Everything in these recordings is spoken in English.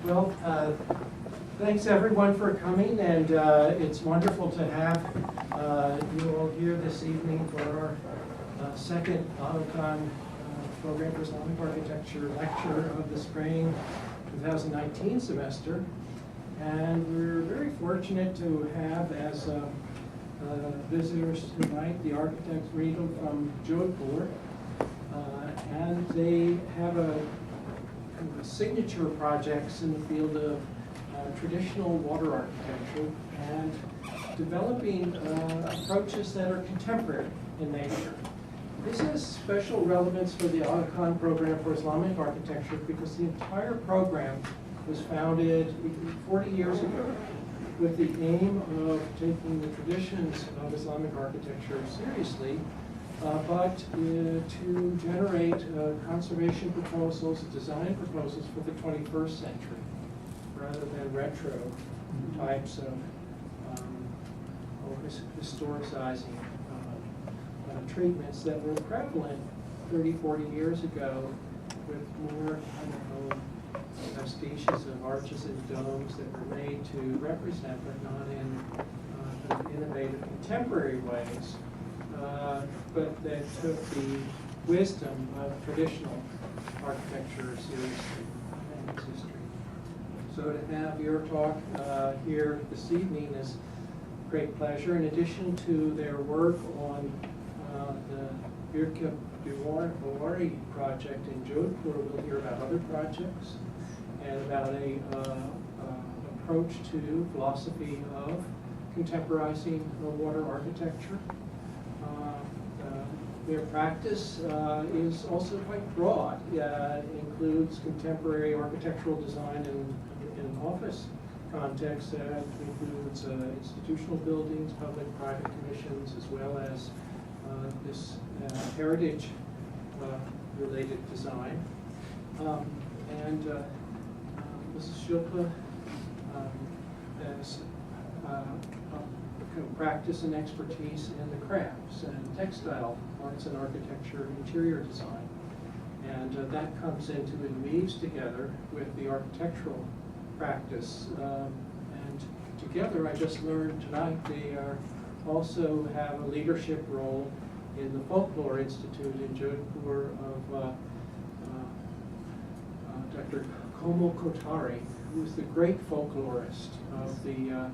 Well, thanks everyone for coming, and it's wonderful to have you all here this evening for our second AutoCon Program for Islamic Architecture lecture of the spring 2019 semester. And we're very fortunate to have as visitors tonight the architect Mridul from Jodhpur, and they have a signature projects in the field of traditional water architecture and developing approaches that are contemporary in nature. This has special relevance for the AutoCon Program for Islamic Architecture because the entire program was founded 40 years ago with the aim of taking the traditions of Islamic architecture seriously, but to generate conservation proposals, design proposals for the 21st century, rather than retro types of historicizing treatments that were prevalent 30, 40 years ago with more vestiges of arches and domes that were made to represent, but not in innovative contemporary ways, but that took the wisdom of traditional architecture seriously and its history. So to have your talk here this evening is a great pleasure. In addition to their work on the Replication project in Jodhpur, we'll hear about other projects and about a approach to philosophy of contemporizing water architecture. Their practice is also quite broad. It includes contemporary architectural design in an office context that includes institutional buildings, public-private commissions, as well as this heritage related design. And Mrs. Shilpa has practice and expertise in the crafts and textile arts and architecture, interior design. And that comes into and weaves together with the architectural practice. And together, I just learned tonight, they also have a leadership role in the Folklore Institute in Jodhpur of Dr. Komal Kotari, who is the great folklorist of the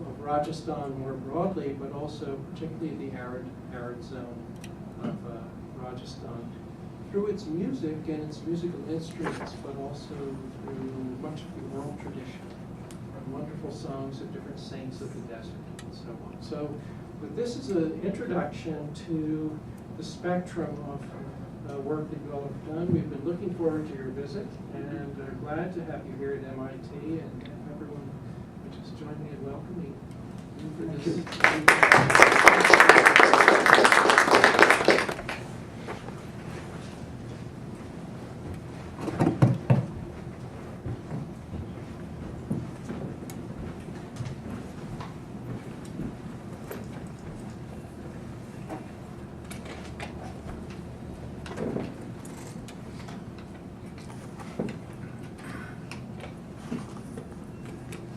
of Rajasthan more broadly, but also particularly the arid zone of Rajasthan, through its music and its musical instruments, but also through much of the oral tradition, wonderful songs of different saints of the desert, and so on. So, but this is an introduction to the spectrum of work that you all have done. We've been looking forward to your visit, and glad to have you here at MIT, and everyone just join me in welcoming you for this.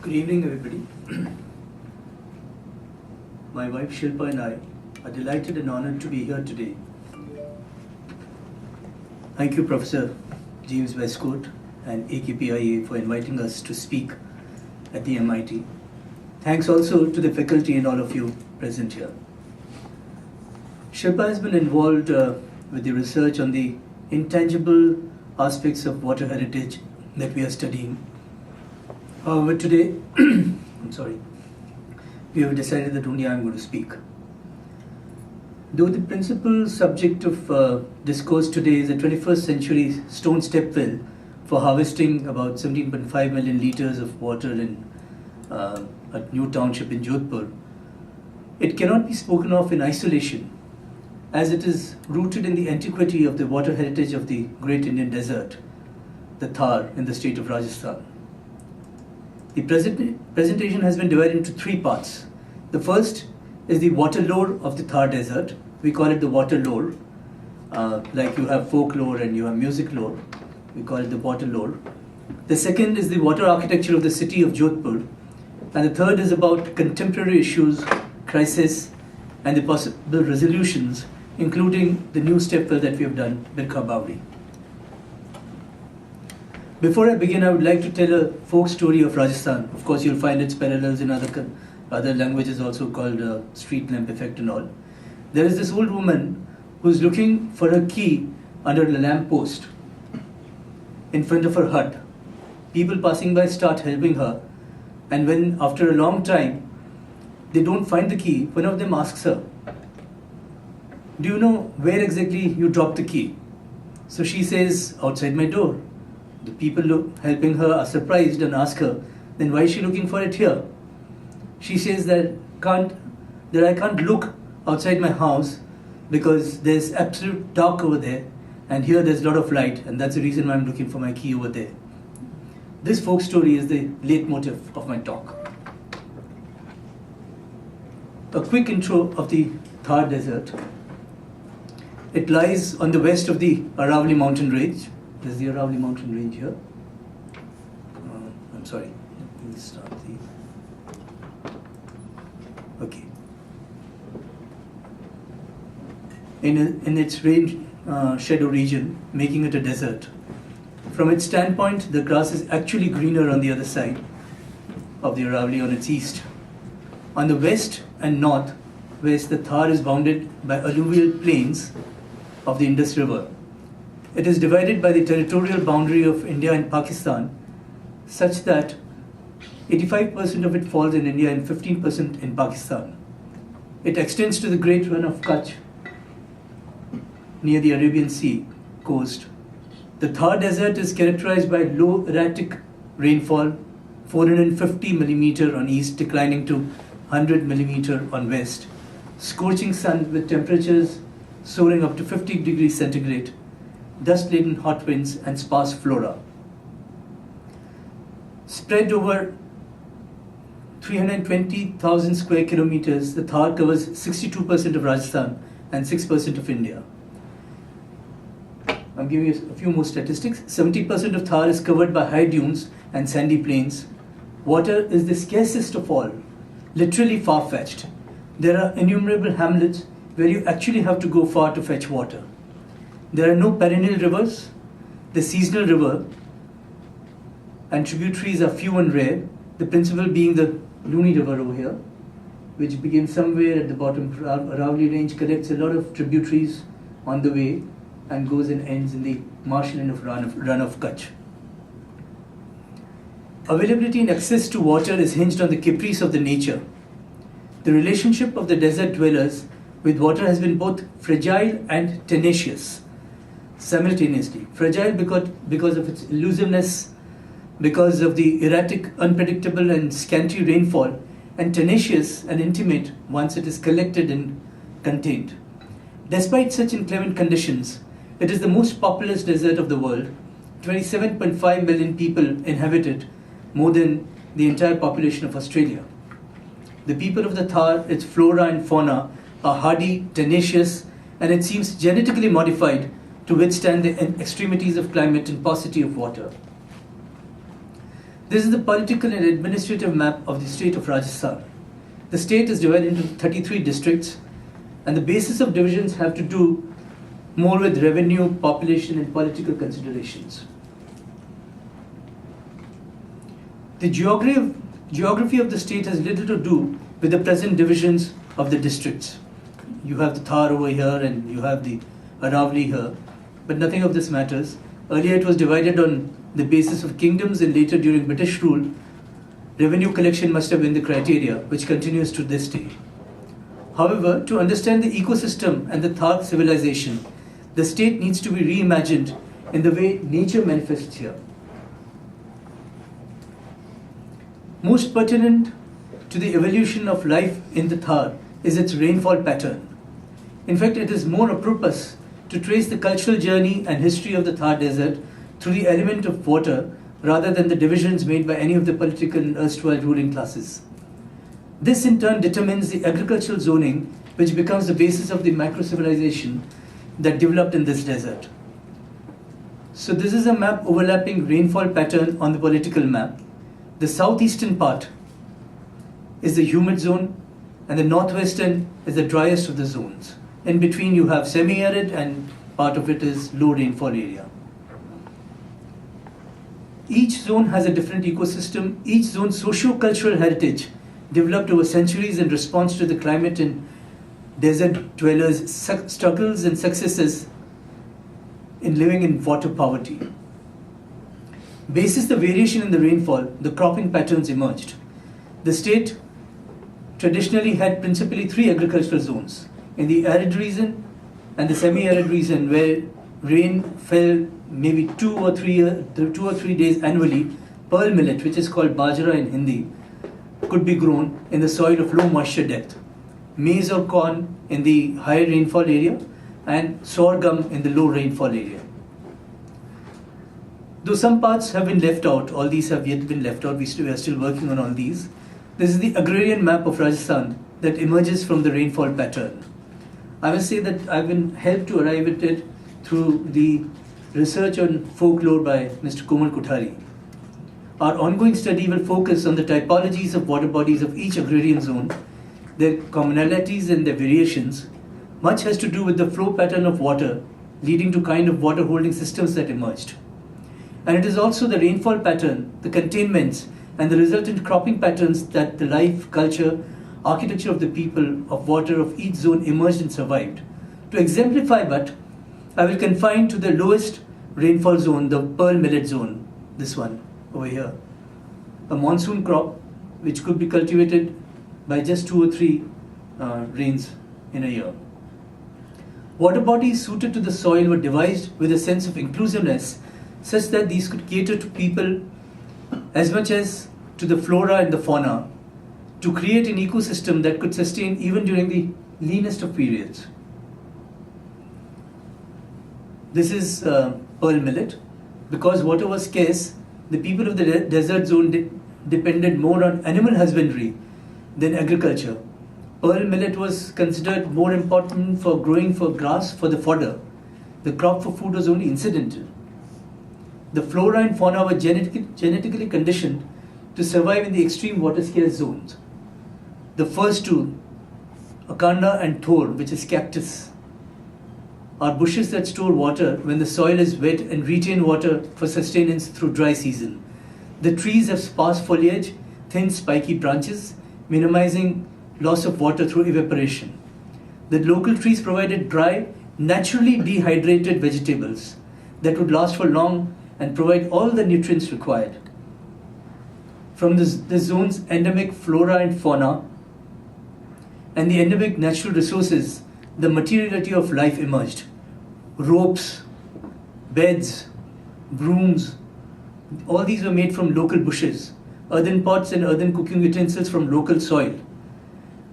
Good evening, everybody. My wife Shilpa and I are delighted and honored to be here today. Thank you, Professor James Westcott and AKPIA for inviting us to speak at the MIT. Thanks also to the faculty and all of you present here. Shilpa has been involved with the research on the intangible aspects of water heritage that we are studying. However, today, we have decided that only I am going to speak. Though the principal subject of discourse today is a 21st century stone step well for harvesting about 17.5 million liters of water in a new township in Jodhpur, it cannot be spoken of in isolation, as it is rooted in the antiquity of the water heritage of the great Indian desert, the Thar in the state of Rajasthan. The presentation has been divided into three parts. The first is the water lore of the Thar desert. We call it the water lore, like you have folklore and you have music lore. We call it the water lore. The second is the water architecture of the city of Jodhpur. And the third is about contemporary issues, crisis, and the possible resolutions, including the new step well that we have done, Birkha Bawri. Before I begin, I would like to tell a folk story of Rajasthan. Of course, you'll find its parallels in other languages also called street lamp effect and all. There is this old woman who's looking for her key under a lamp post in front of her hut. People passing by start helping her, and when after a long time they don't find the key, one of them asks her, "Do you know where exactly you dropped the key?" So she says, "Outside my door." The people helping her are surprised and ask her, "Then why is she looking for it here?" She says that I can't look outside my house because there's absolute dark over there, and here there's a lot of light, and that's the reason why I'm looking for my key over there. This folk story is the leitmotif of my talk. A quick intro of the Thar Desert. It lies on the west of the Aravalli mountain range. There's the Aravalli mountain range here. I'm sorry. Let me start the. Okay. In its range shadow region, making it a desert. From its standpoint, the grass is actually greener on the other side of the Aravalli on its east. On the west and north, west, the Thar is bounded by alluvial plains of the Indus River. It is divided by the territorial boundary of India and Pakistan, such that 85% of it falls in India and 15% in Pakistan. It extends to the Great Run of Kutch near the Arabian Sea coast. The Thar Desert is characterized by low erratic rainfall, 450 millimeter on east, declining to 100 millimeter on west, scorching sun with temperatures soaring up to 50 degrees centigrade, dust-laden hot winds, and sparse flora. Spread over 320,000 square kilometers, the Thar covers 62% of Rajasthan and 6% of India. I'm giving you a few more statistics. 70% of Thar is covered by high dunes and sandy plains. Water is the scarcest of all, literally far-fetched. There are innumerable hamlets where you actually have to go far to fetch water. There are no perennial rivers. The seasonal river and tributaries are few and rare, the principal being the Luni River over here, which begins somewhere at the bottom. Aravalli range collects a lot of tributaries on the way and goes and ends in the marshland of Run of Kutch. Availability and access to water is hinged on the caprice of the nature. The relationship of the desert dwellers with water has been both fragile and tenacious simultaneously. Fragile because of its elusiveness, because of the erratic, unpredictable and scanty rainfall, and tenacious and intimate once it is collected and contained. Despite such inclement conditions, it is the most populous desert of the world. 27.5 million people inhabit it, more than the entire population of Australia. The people of the Thar, its flora and fauna, are hardy, tenacious, and it seems genetically modified to withstand the extremities of climate and paucity of water. This is the political and administrative map of the state of Rajasthan. The state is divided into 33 districts, and the basis of divisions have to do more with revenue, population, and political considerations. The geography of the state has little to do with the present divisions of the districts. You have the Thar over here and you have the Aravalli here, but nothing of this matters. Earlier it was divided on the basis of kingdoms, and later during British rule, revenue collection must have been the criteria, which continues to this day. However, to understand the ecosystem and the Thar civilization, the state needs to be reimagined in the way nature manifests here. Most pertinent to the evolution of life in the Thar is its rainfall pattern. In fact, it is more apropos to trace the cultural journey and history of the Thar Desert through the element of water rather than the divisions made by any of the political and erstwhile ruling classes. This in turn determines the agricultural zoning, which becomes the basis of the macro-civilization that developed in this desert. So this is a map overlapping rainfall pattern on the political map. The southeastern part is the humid zone, and the northwestern is the driest of the zones. In between you have semi-arid, and part of it is low rainfall area. Each zone has a different ecosystem. Each zone's socio-cultural heritage developed over centuries in response to the climate and desert dwellers' struggles and successes in living in water poverty. Basis the variation in the rainfall, the cropping patterns emerged. The state traditionally had principally 3 agricultural zones. In the arid region and the semi-arid region, where rain fell maybe 2 or 3 days annually, pearl millet, which is called bajra in Hindi, could be grown in the soil of low moisture depth. Maize or corn in the high rainfall area, and sorghum in the low rainfall area. Though some parts have been left out, all these have yet been left out, we are still working on all these. This is the agrarian map of Rajasthan that emerges from the rainfall pattern. I will say that I've been helped to arrive at it through the research on folklore by Mr. Komal Kothari. Our ongoing study will focus on the typologies of water bodies of each agrarian zone, their commonalities and their variations. Much has to do with the flow pattern of water, leading to kind of water holding systems that emerged. And it is also the rainfall pattern, the containments, and the resultant cropping patterns that the life, culture, architecture of the people of water of each zone emerged and survived. To exemplify but, I will confine to the lowest rainfall zone, the pearl millet zone, this one over here. A monsoon crop which could be cultivated by just 2 or 3 rains in a year. Water bodies suited to the soil were devised with a sense of inclusiveness such that these could cater to people as much as to the flora and the fauna, to create an ecosystem that could sustain even during the leanest of periods. This is pearl millet. Because water was scarce, the people of the desert zone depended more on animal husbandry than agriculture. Pearl millet was considered more important for growing for grass for the fodder. The crop for food was only incidental. The flora and fauna were genetically conditioned to survive in the extreme water scarce zones. The first two, akanda and thor, which is cactus, are bushes that store water when the soil is wet and retain water for sustenance through dry season. The trees have sparse foliage, thin spiky branches, minimizing loss of water through evaporation. The local trees provided dry, naturally dehydrated vegetables that would last for long and provide all the nutrients required. From the zone's endemic flora and fauna and the endemic natural resources, the materiality of life emerged. Ropes, beds, brooms, all these were made from local bushes, earthen pots and earthen cooking utensils from local soil,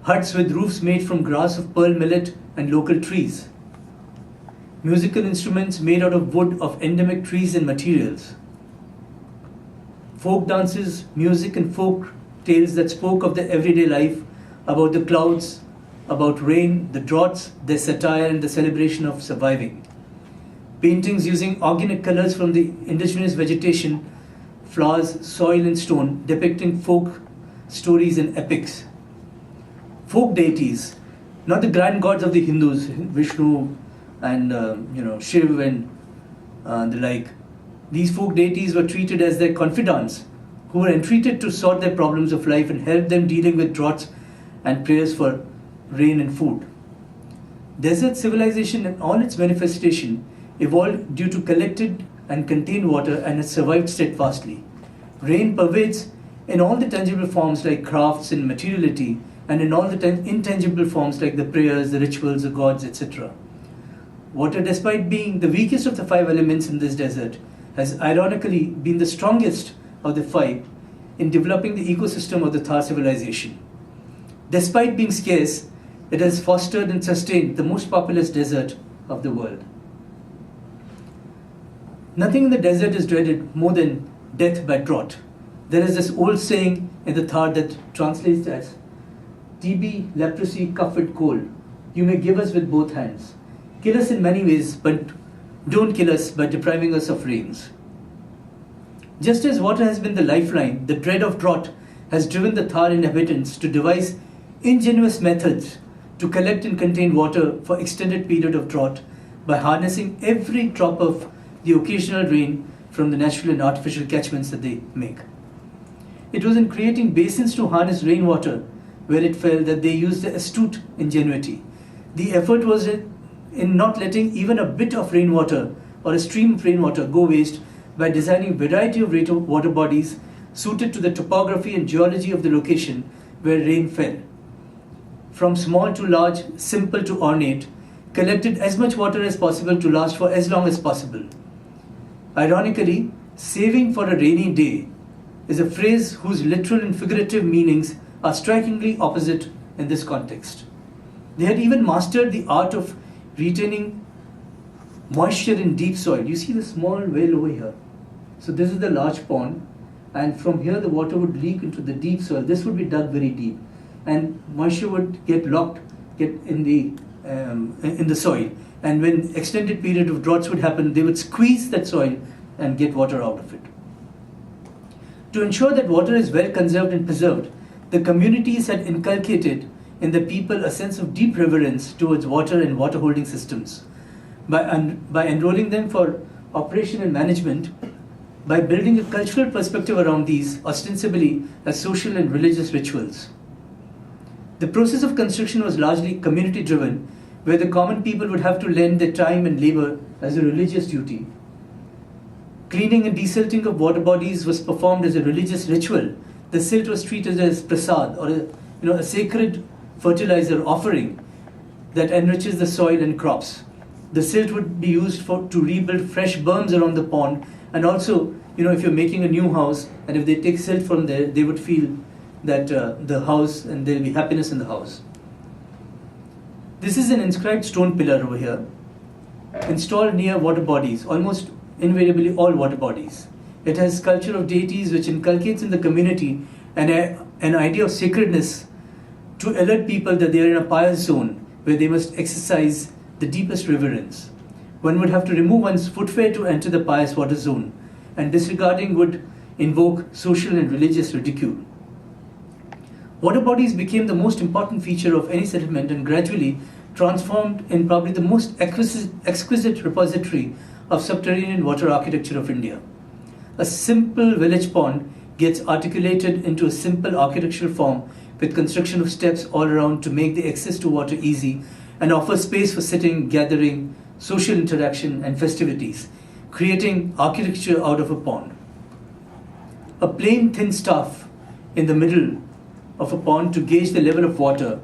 huts with roofs made from grass of pearl millet and local trees, musical instruments made out of wood of endemic trees and materials, folk dances, music and folk tales that spoke of the everyday life, about the clouds, about rain, the droughts, their satire and the celebration of surviving. Paintings using organic colors from the indigenous vegetation, flowers, soil and stone, depicting folk stories and epics. Folk deities, not the grand gods of the Hindus, Vishnu and Shiv and the like. These folk deities were treated as their confidants, who were entreated to sort their problems of life and help them dealing with droughts and prayers for rain and food. Desert civilization in all its manifestation evolved due to collected and contained water and has survived steadfastly. Rain pervades in all the tangible forms like crafts and materiality, and in all the intangible forms like the prayers, the rituals, the gods, etc. Water, despite being the weakest of the 5 elements in this desert, has ironically been the strongest of the 5 in developing the ecosystem of the Thar civilization. Despite being scarce, it has fostered and sustained the most populous desert of the world. Nothing in the desert is dreaded more than death by drought. There is this old saying in the Thar that translates as TB, leprosy, cough and cold, you may give us with both hands. Kill us in many ways, but don't kill us by depriving us of rains. Just as water has been the lifeline, the dread of drought has driven the Thar inhabitants to devise ingenious methods to collect and contain water for extended period of drought by harnessing every drop of the occasional rain from the natural and artificial catchments that they make. It was in creating basins to harness rainwater where it fell that they used the astute ingenuity. The effort was in not letting even a bit of rainwater or a stream of rainwater go waste by designing a variety of water bodies suited to the topography and geology of the location where rain fell. From small to large, simple to ornate, collected as much water as possible to last for as long as possible. Ironically, saving for a rainy day is a phrase whose literal and figurative meanings are strikingly opposite in this context. They had even mastered the art of retaining moisture in deep soil. You see the small well over here. So this is the large pond, and from here the water would leak into the deep soil. This would be dug very deep, and moisture would get in the soil. And when extended period of droughts would happen, they would squeeze that soil and get water out of it. To ensure that water is well conserved and preserved, the communities had inculcated in the people a sense of deep reverence towards water and water holding systems by enrolling them for operation and management, by building a cultural perspective around these, ostensibly as social and religious rituals. The process of construction was largely community driven, where the common people would have to lend their time and labor as a religious duty. Cleaning and desilting of water bodies was performed as a religious ritual. The silt was treated as prasad, or a sacred fertilizer offering that enriches the soil and crops. The silt would be used to rebuild fresh berms around the pond, and also, if you're making a new house and if they take silt from there, they would feel that the house, and there'll be happiness in the house. This is an inscribed stone pillar over here, installed near water bodies, almost invariably all water bodies. It has sculpture of deities which inculcates in the community an idea of sacredness to alert people that they are in a pious zone where they must exercise the deepest reverence. One would have to remove one's footwear to enter the pious water zone, and disregarding would invoke social and religious ridicule. Water bodies became the most important feature of any settlement and gradually transformed in probably the most exquisite repository of subterranean water architecture of India. A simple village pond gets articulated into a simple architectural form with construction of steps all around to make the access to water easy and offer space for sitting, gathering, social interaction and festivities, creating architecture out of a pond. A plain thin staff in the middle of a pond to gauge the level of water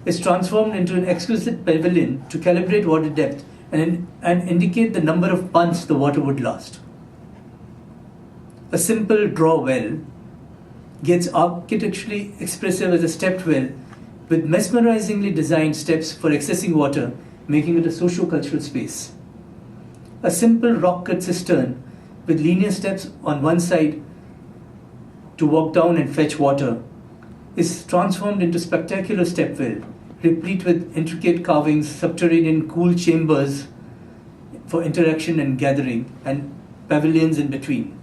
is transformed into an exquisite pavilion to calibrate water depth and indicate the number of punts the water would last. A simple draw well gets architecturally expressive as a stepped well with mesmerizingly designed steps for accessing water, making it a socio-cultural space. A simple rock-cut cistern with linear steps on one side to walk down and fetch water is transformed into spectacular step well, replete with intricate carvings, subterranean cool chambers for interaction and gathering, and pavilions in between.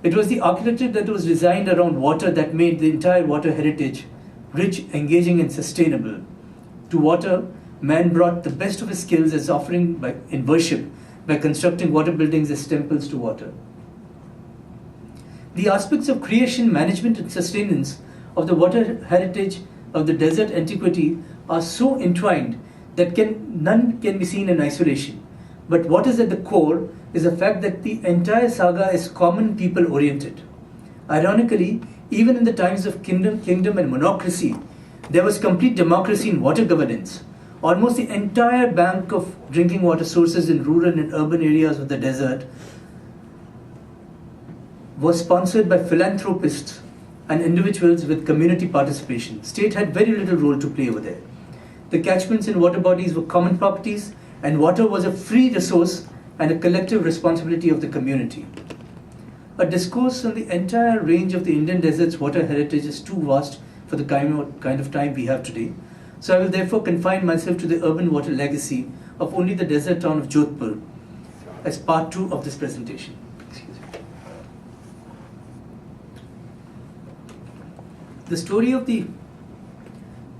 It was the architecture that was designed around water that made the entire water heritage rich, engaging, and sustainable. To water, man brought the best of his skills as offering in worship by constructing water buildings as temples to water. The aspects of creation, management, and sustenance of the water heritage of the desert antiquity are so entwined that none can be seen in isolation. But what is at the core is the fact that the entire saga is common people oriented. Ironically, even in the times of kingdom and monocracy, there was complete democracy in water governance. Almost the entire bank of drinking water sources in rural and urban areas of the desert was sponsored by philanthropists and individuals with community participation. State had very little role to play over there. The catchments and water bodies were common properties, and water was a free resource and a collective responsibility of the community. A discourse on the entire range of the Indian desert's water heritage is too vast for the kind of time we have today. So I will therefore confine myself to the urban water legacy of only the desert town of Jodhpur as part 2 of this presentation. Excuse me. The story of the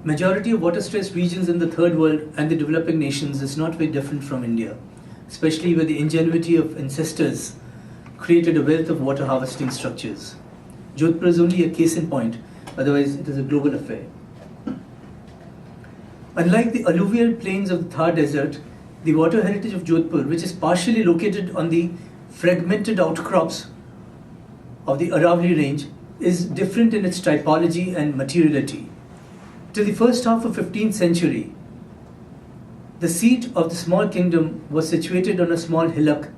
majority of water-stressed regions in the third world and the developing nations is not very different from India, especially where the ingenuity of ancestors created a wealth of water harvesting structures. Jodhpur is only a case in point, otherwise it is a global affair. Unlike the alluvial plains of the Thar Desert, the water heritage of Jodhpur, which is partially located on the fragmented outcrops of the Aravalli range, is different in its typology and materiality. Till the first half of 15th century, the seat of the small kingdom was situated on a small hillock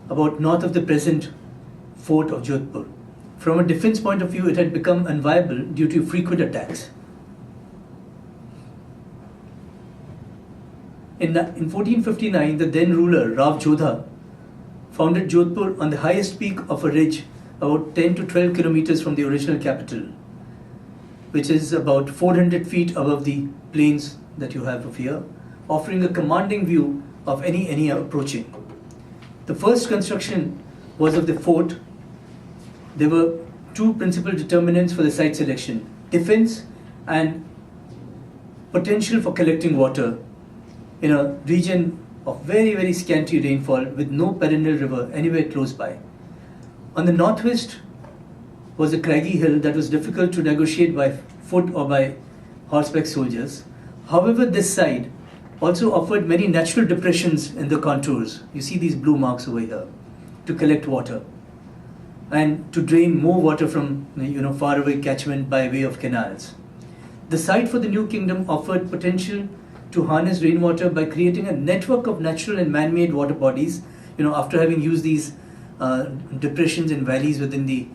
about north of the present fort of Jodhpur. From a defense point of view, it had become unviable due to frequent attacks. In 1459, the then ruler Rav Jodha founded Jodhpur on the highest peak of a ridge about 10 to 12 kilometers from the original capital, which is about 400 feet above the plains that you have of here, offering a commanding view of any approaching. The first construction was of the fort. There were two principal determinants for the site selection: defense and potential for collecting water in a region of very, very scanty rainfall with no perennial river anywhere close by. On the northwest was a craggy hill that was difficult to negotiate by foot or by horseback soldiers. However, this side also offered many natural depressions in the contours. You see these blue marks over here, to collect water and to drain more water from faraway catchment by way of canals. The site for the new kingdom offered potential to harness rainwater by creating a network of natural and man-made water bodies. After having used these depressions and valleys within the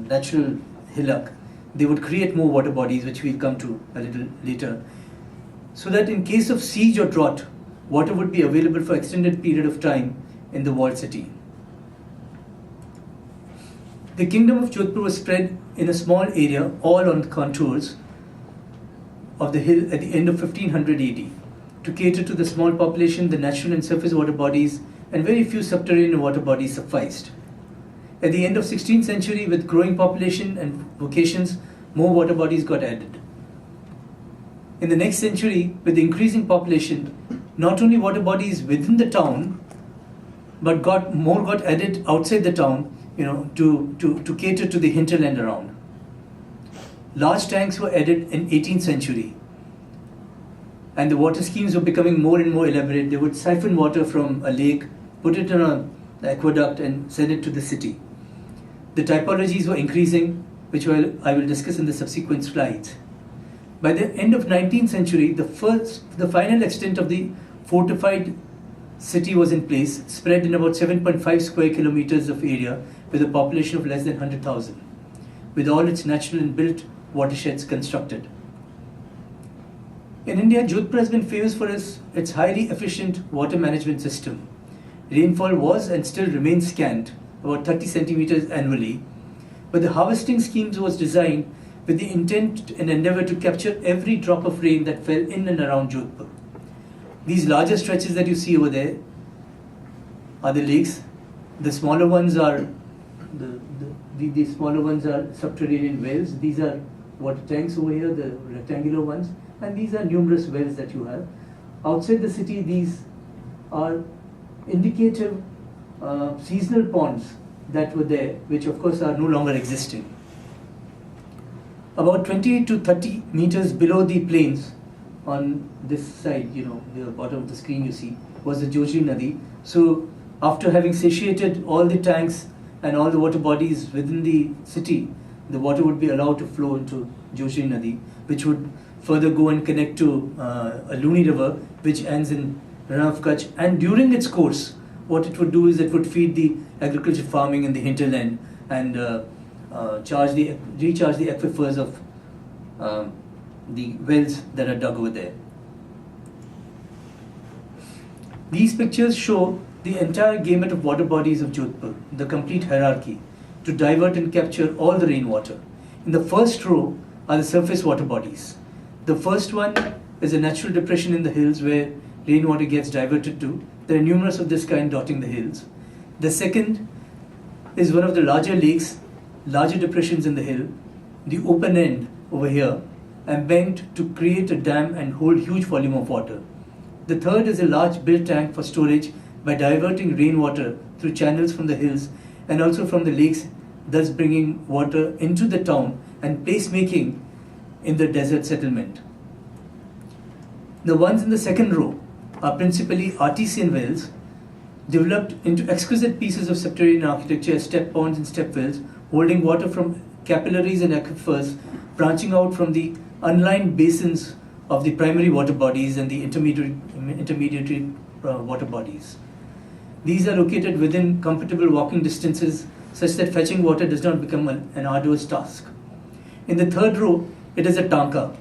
natural hillock, they would create more water bodies, which we'll come to a little later, so that in case of siege or drought, water would be available for extended period of time in the walled city. The kingdom of Jodhpur was spread in a small area, all on the contours of the hill at the end of 1500 AD. To cater to the small population, the natural and surface water bodies and very few subterranean water bodies sufficed. At the end of 16th century, with growing population and vocations, more water bodies got added. In the next century, with the increasing population, not only water bodies within the town, but more got added outside the town, to cater to the hinterland around. Large tanks were added in 18th century, and the water schemes were becoming more and more elaborate. They would siphon water from a lake, put it in an aqueduct and send it to the city. The typologies were increasing, which I will discuss in the subsequent slides. By the end of 19th century, the final extent of the fortified city was in place, spread in about 7.5 square kilometers of area with a population of less than 100,000, with all its natural and built watersheds constructed. In India, Jodhpur has been famous for its highly efficient water management system. Rainfall was and still remains scant, about 30 centimeters annually, but the harvesting schemes was designed with the intent and endeavor to capture every drop of rain that fell in and around Jodhpur. These larger stretches that you see over there are the lakes. The smaller ones are the smaller ones are subterranean wells. These are water tanks over here, the rectangular ones, and these are numerous wells that you have. Outside the city, these are indicative seasonal ponds that were there, which of course are no longer existing. About 20 to 30 meters below the plains, on this side, the bottom of the screen you see, was the Jojri Nadi. So after having satiated all the tanks and all the water bodies within the city, the water would be allowed to flow into Jojri Nadi, which would further go and connect to a Luni river, which ends in Rann of Kutch. And during its course, what it would do is it would feed the agriculture farming in the hinterland and recharge the aquifers of the wells that are dug over there. These pictures show the entire gamut of water bodies of Jodhpur, the complete hierarchy, to divert and capture all the rainwater. In the first row are the surface water bodies. The first one is a natural depression in the hills where rainwater gets diverted to. There are numerous of this kind dotting the hills. The second is one of the larger lakes, larger depressions in the hill, the open end over here, embanked to create a dam and hold huge volume of water. The third is a large built tank for storage by diverting rainwater through channels from the hills and also from the lakes, thus bringing water into the town and placemaking in the desert settlement. The ones in the second row are principally artesian wells developed into exquisite pieces of subterranean architecture as step ponds and step wells, holding water from capillaries and aquifers branching out from the unlined basins of the primary water bodies and the intermediary water bodies. These are located within comfortable walking distances such that fetching water does not become an arduous task. In the third row, it is a tanka.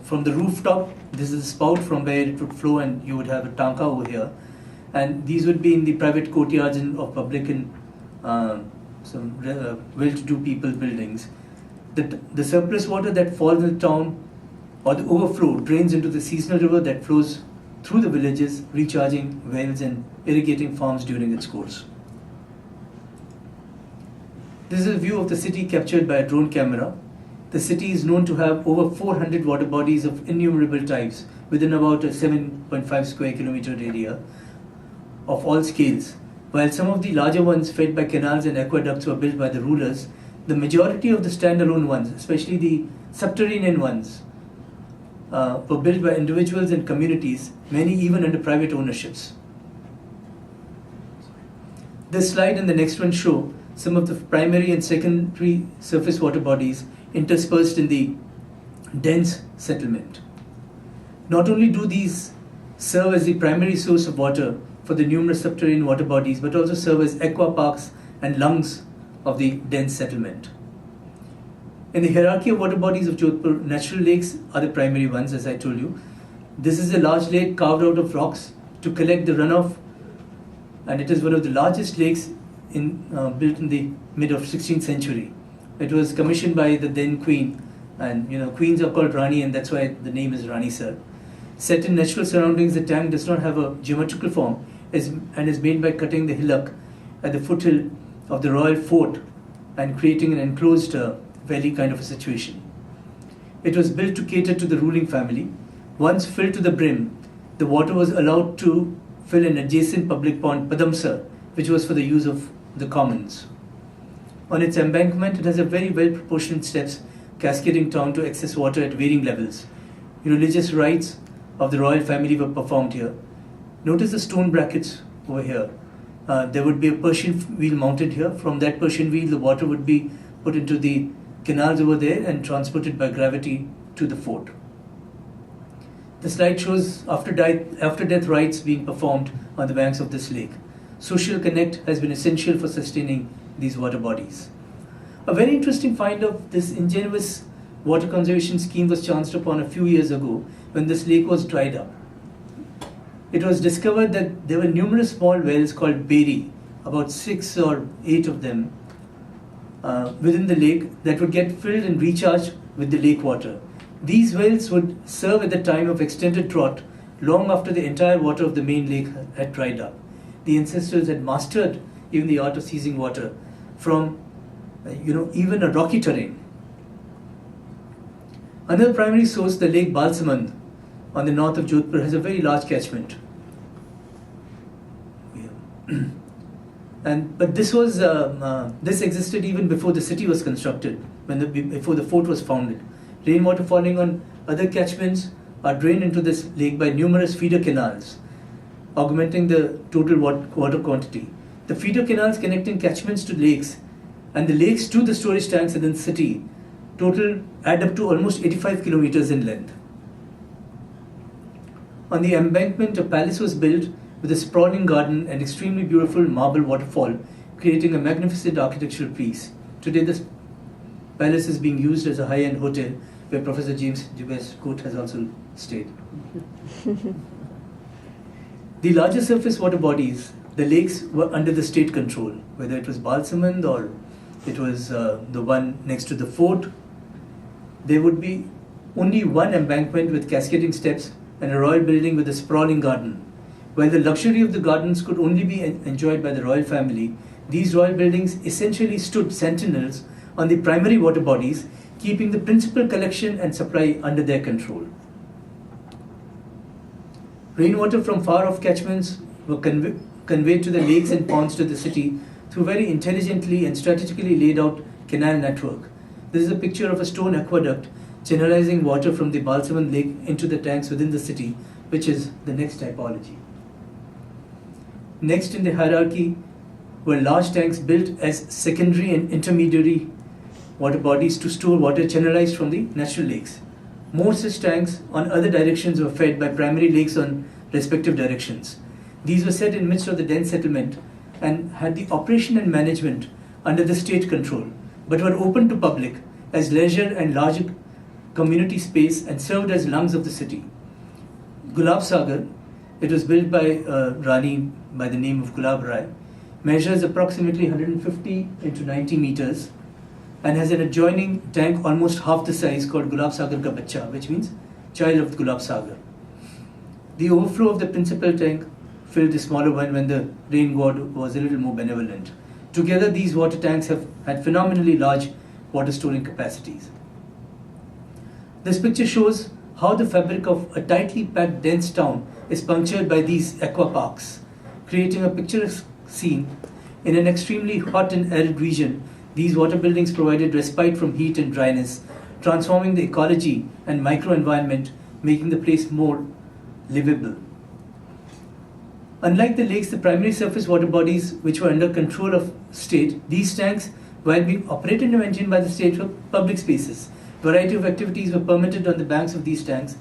From the rooftop, this is a spout from where it would flow, and you would have a tanka over here. And these would be in the private courtyards of public and some well-to-do people buildings. The surplus water that falls in the town or the overflow drains into the seasonal river that flows through the villages, recharging wells and irrigating farms during its course. This is a view of the city captured by a drone camera. The city is known to have over 400 water bodies of innumerable types within about a 7.5 square kilometer area of all scales. While some of the larger ones fed by canals and aqueducts were built by the rulers, the majority of the standalone ones, especially the subterranean ones, were built by individuals and communities, many even under private ownerships. This slide and the next one show some of the primary and secondary surface water bodies interspersed in the dense settlement. Not only do these serve as the primary source of water for the numerous subterranean water bodies, but also serve as aqua parks and lungs of the dense settlement. In the hierarchy of water bodies of Jodhpur, natural lakes are the primary ones, as I told you. This is a large lake carved out of rocks to collect the runoff, and it is one of the largest lakes built in the mid of 16th century. It was commissioned by the then queen, and queens are called Rani, and that's why the name is Rani Sir. Set in natural surroundings, the tank does not have a geometrical form and is made by cutting the hillock at the foothill of the royal fort and creating an enclosed valley kind of a situation. It was built to cater to the ruling family. Once filled to the brim, the water was allowed to fill an adjacent public pond, Padamsar, which was for the use of the commons. On its embankment, it has a very well-proportioned steps cascading down to excess water at varying levels. Religious rites of the royal family were performed here. Notice the stone brackets over here. There would be a Persian wheel mounted here. From that Persian wheel, the water would be put into the canals over there and transported by gravity to the fort. The slide shows after death rites being performed on the banks of this lake. Social connect has been essential for sustaining these water bodies. A very interesting find of this ingenious water conservation scheme was chanced upon a few years ago when this lake was dried up. It was discovered that there were numerous small wells called Beri, about 6 or 8 of them, within the lake that would get filled and recharged with the lake water. These wells would serve at the time of extended drought long after the entire water of the main lake had dried up. The ancestors had mastered even the art of seizing water from even a rocky terrain. Another primary source, the lake Balsamand on the north of Jodhpur, has a very large catchment. But this was this existed even before the city was constructed, before the fort was founded. Rainwater falling on other catchments are drained into this lake by numerous feeder canals, augmenting the total water quantity. The feeder canals connecting catchments to lakes and the lakes to the storage tanks within the city total add up to almost 85 kilometers in length. On the embankment, a palace was built with a sprawling garden and extremely beautiful marble waterfall, creating a magnificent architectural piece. Today, this palace is being used as a high-end hotel where Professor James Dube's court has also stayed. The larger surface water bodies, the lakes, were under the state control, whether it was Balsamand or it was the one next to the fort. There would be only one embankment with cascading steps and a royal building with a sprawling garden. While the luxury of the gardens could only be enjoyed by the royal family, these royal buildings essentially stood sentinels on the primary water bodies, keeping the principal collection and supply under their control. Rainwater from far-off catchments were conveyed to the lakes and ponds to the city through very intelligently and strategically laid out canal network. This is a picture of a stone aqueduct channelizing water from the Balsamand Lake into the tanks within the city, which is the next typology. Next in the hierarchy were large tanks built as secondary and intermediary water bodies to store water channelized from the natural lakes. More such tanks on other directions were fed by primary lakes on respective directions. These were set in midst of the dense settlement and had the operation and management under the state control, but were open to public as leisure and larger community space and served as lungs of the city. Gulab Sagar, it was built by Rani by the name of Gulab Rai, measures approximately 150 into 90 meters and has an adjoining tank almost half the size called Gulab Sagar Ka Bacha, which means child of Gulab Sagar. The overflow of the principal tank filled the smaller one when the rain god was a little more benevolent. Together, these water tanks have had phenomenally large water storing capacities. This picture shows how the fabric of a tightly packed dense town is punctured by these aqua parks, creating a picturesque scene. In an extremely hot and arid region, these water buildings provided respite from heat and dryness, transforming the ecology and microenvironment, making the place more livable. Unlike the lakes, the primary surface water bodies which were under control of state, these tanks, while being operated and maintained by the state, were public spaces. Variety of activities were permitted on the banks of these tanks.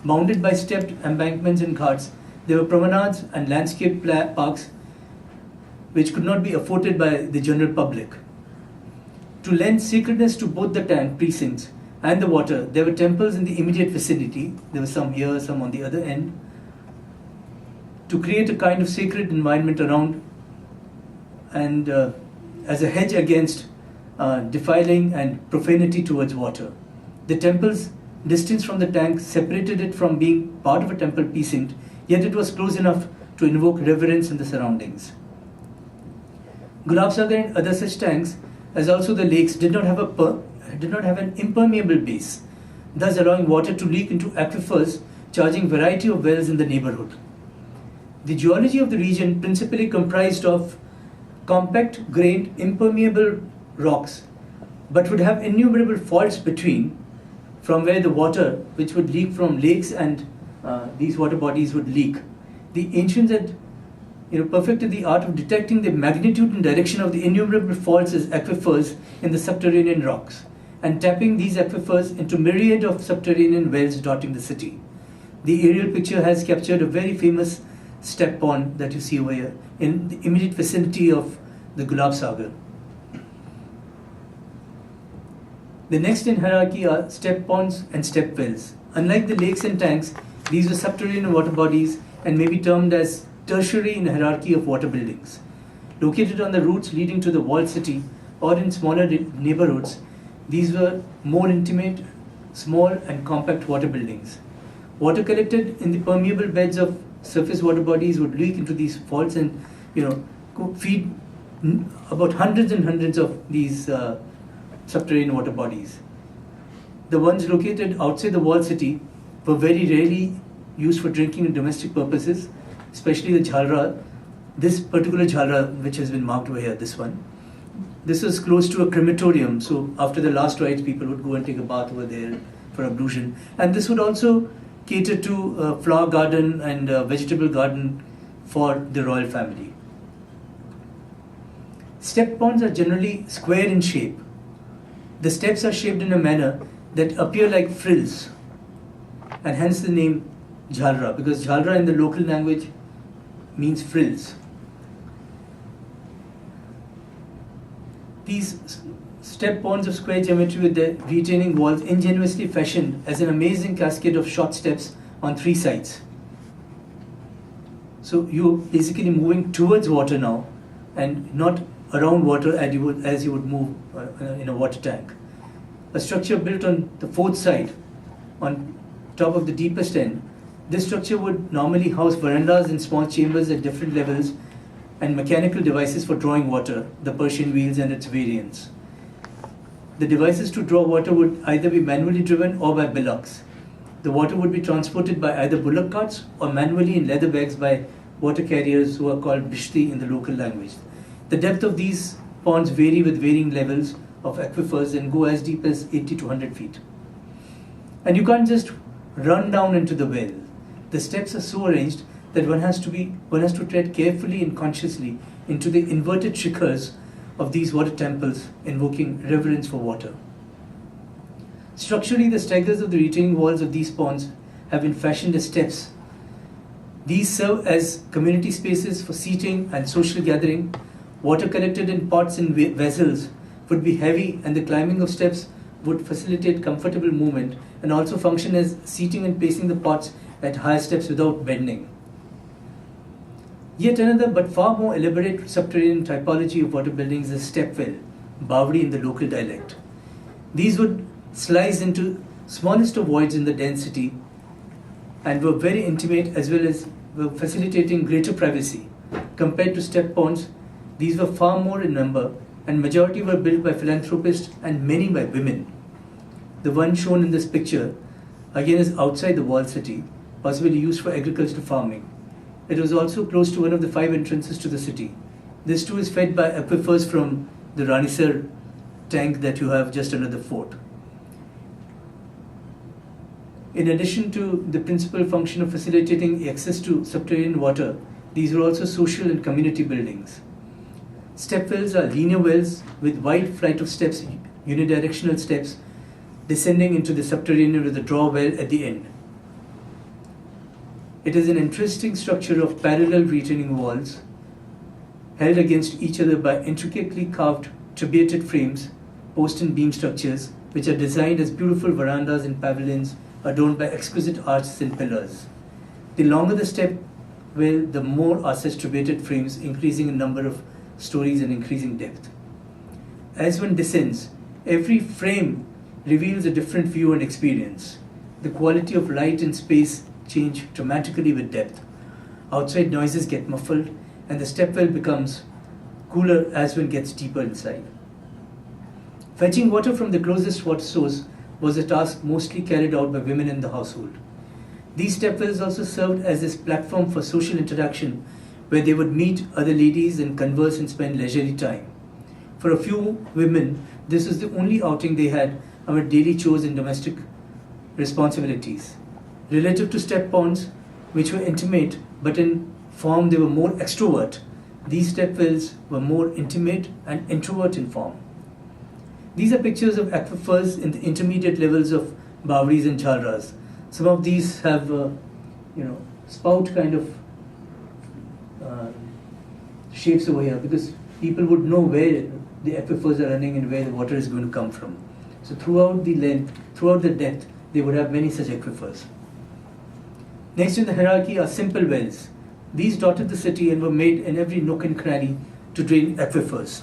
Bounded by stepped embankments and ghats, there were promenades and landscape parks which could not be afforded by the general public. To lend sacredness to both the tank precincts and the water, there were temples in the immediate vicinity. There were some here, some on the other end, to create a kind of sacred environment around and as a hedge against defiling and profanity towards water. The temple's distance from the tank separated it from being part of a temple precinct, yet it was close enough to invoke reverence in the surroundings. Gulab Sagar and other such tanks, as also the lakes, did not have an impermeable base, thus allowing water to leak into aquifers, charging variety of wells in the neighborhood. The geology of the region principally comprised of compact grained impermeable rocks, but would have innumerable faults between, from where the water which would leak from lakes and these water bodies would leak. The ancients had perfected the art of detecting the magnitude and direction of the innumerable faults as aquifers in the subterranean rocks, and tapping these aquifers into myriad of subterranean wells dotting the city. The aerial picture has captured a very famous step pond that you see over here in the immediate vicinity of the Gulab Sagar. The next in hierarchy are step ponds and step wells. Unlike the lakes and tanks, these were subterranean water bodies and may be termed as tertiary in the hierarchy of water buildings. Located on the routes leading to the walled city or in smaller neighborhoods, these were more intimate, small and compact water buildings. Water collected in the permeable beds of surface water bodies would leak into these faults and feed about hundreds and hundreds of these subterranean water bodies. The ones located outside the walled city were very rarely used for drinking and domestic purposes, especially the jhalra. This particular jhalra, which has been marked over here, this one, this was close to a crematorium, so after the last rites people would go and take a bath over there for ablution. And this would also cater to a flower garden and a vegetable garden for the royal family. Step ponds are generally square in shape. The steps are shaped in a manner that appear like frills, and hence the name jhalra, because jhalra in the local language means frills. These step ponds of square geometry with their retaining walls ingeniously fashioned as an amazing cascade of short steps on three sides. So you're basically moving towards water now and not around water as you would move in a water tank. A structure built on the fourth side on top of the deepest end This structure would normally house verandas and small chambers at different levels and mechanical devices for drawing water, the Persian wheels and its variants. The devices to draw water would either be manually driven or by bullocks. The water would be transported by either bullock carts or manually in leather bags by water carriers who are called bishti in the local language. The depth of these ponds vary with varying levels of aquifers and go as deep as 80 to 100 feet. And you can't just run down into the well. The steps are so arranged that one has to tread carefully and consciously into the inverted shikhars of these water temples, invoking reverence for water. Structurally, the staggers of the retaining walls of these ponds have been fashioned as steps. These serve as community spaces for seating and social gathering. Water collected in pots and vessels would be heavy, and the climbing of steps would facilitate comfortable movement and also function as seating and placing the pots at higher steps without bending. Yet another but far more elaborate subterranean typology of water buildings is step well, Bawdi in the local dialect. These would slice into smallest of voids in the density and were very intimate as well as were facilitating greater privacy. Compared to step ponds, these were far more in number, and majority were built by philanthropists and many by women. The one shown in this picture again is outside the walled city, possibly used for agricultural farming. It was also close to one of the 5 entrances to the city. This too is fed by aquifers from the Ranisar tank that you have just under the fort. In addition to the principal function of facilitating access to subterranean water, these were also social and community buildings. Step wells are linear wells with wide flight of steps, unidirectional steps, descending into the subterranean with a draw well at the end. It is an interesting structure of parallel retaining walls held against each other by intricately carved trabeated frames, post and beam structures, which are designed as beautiful verandas and pavilions adorned by exquisite arches and pillars. The longer the step well, the more are such trabeated frames, increasing in number of stories and increasing depth. As one descends, every frame reveals a different view and experience. The quality of light and space change dramatically with depth. Outside noises get muffled, and the stepwell becomes cooler as one gets deeper inside. Fetching water from the closest water source was a task mostly carried out by women in the household. These stepwells also served as this platform for social interaction, where they would meet other ladies and converse and spend leisurely time. For a few women, this was the only outing they had amid daily chores and domestic responsibilities. Relative to step ponds, which were intimate, but in form they were more extrovert, these stepwells were more intimate and introvert in form. These are pictures of aquifers in the intermediate levels of Bawdis and Jhalras. Some of these have, spout kind of shapes over here, because people would know where the aquifers are running and where the water is going to come from. So throughout the length, throughout the depth, they would have many such aquifers. Next in the hierarchy are simple wells. These dotted the city and were made in every nook and cranny to drain aquifers.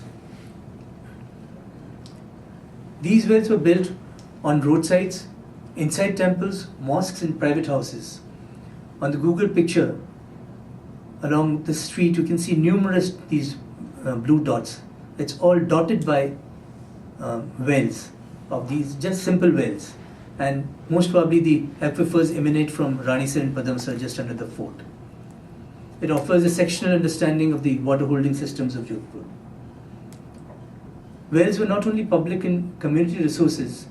These wells were built on roadsides, inside temples, mosques and private houses. On the Google picture, along the street, you can see numerous these blue dots. It's all dotted by wells of these, just simple wells. And most probably the aquifers emanate from Ranisar and Padamsar just under the fort. It offers a sectional understanding of the water holding systems of Jodhpur. Wells were not only public and community resources,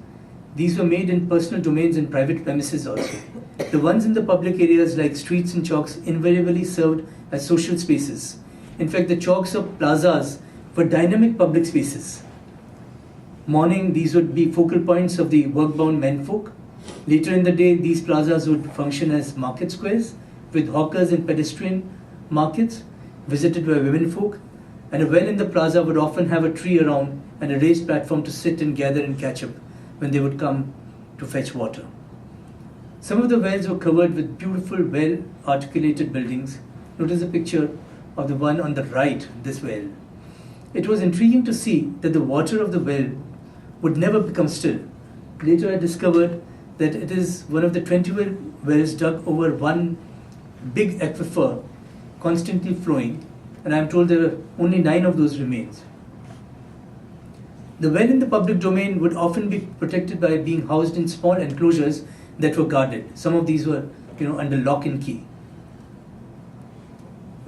these were made in personal domains and private premises also. The ones in the public areas like streets and chalks invariably served as social spaces. In fact, the chalks or plazas were dynamic public spaces. Morning, these would be focal points of the work-bound menfolk. Later in the day, these plazas would function as market squares with hawkers and pedestrian markets visited by womenfolk. And a well in the plaza would often have a tree around and a raised platform to sit and gather and catch up when they would come to fetch water. Some of the wells were covered with beautiful, well-articulated buildings. Notice a picture of the one on the right, this well. It was intriguing to see that the water of the well would never become still. Later I discovered that it is one of the 20 wells dug over one big aquifer constantly flowing, and I am told there are only 9 of those remains. The well in the public domain would often be protected by being housed in small enclosures that were guarded. Some of these were, under lock and key,